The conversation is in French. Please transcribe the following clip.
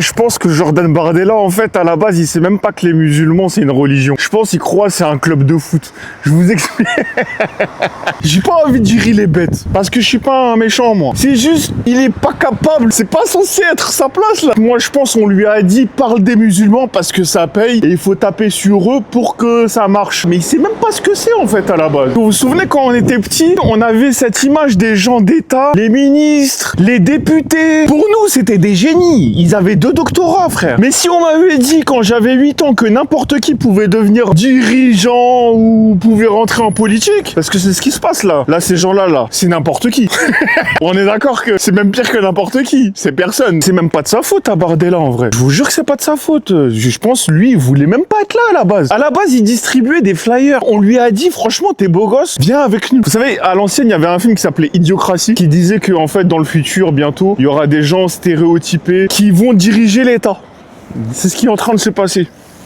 Je pense que Jordan Bardella, en fait, à la base, il sait même pas que les musulmans, c'est une religion. Je pense qu'il croit que c'est un club de foot. Je vous explique. J'ai pas envie de dire il est bête, parce que je suis pas un méchant, moi. C'est juste, il est pas capable. C'est pas censé être sa place, là. Moi, je pense qu'on lui a dit, parle des musulmans parce que ça paye et il faut taper sur eux pour que ça marche. Mais il sait même pas ce que c'est, en fait, à la base. Vous vous souvenez, quand on était petits, on avait cette image des gens d'État, les ministres, les députés. Pour nous, c'était des génies. Ils avaient 2 doctorats, frère. Mais si on m'avait dit quand j'avais 8 ans que n'importe qui pouvait devenir dirigeant ou pouvait rentrer en politique, parce que c'est ce qui se passe là. Là, ces gens-là, là, c'est n'importe qui. On est d'accord que c'est même pire que n'importe qui. C'est personne. C'est même pas de sa faute à Bardella, en vrai. Je vous jure que c'est pas de sa faute. Je pense, lui, il voulait même pas être là à la base. À la base, il distribuait des flyers. On lui a dit, franchement, t'es beau gosse, viens avec nous. Vous savez, à l'ancienne, il y avait un film qui s'appelait Idiocratie, qui disait que, en fait, dans le futur, bientôt, il y aura des gens stéréotypés qui vont diriger l'État. C'est ce qui est en train de se passer.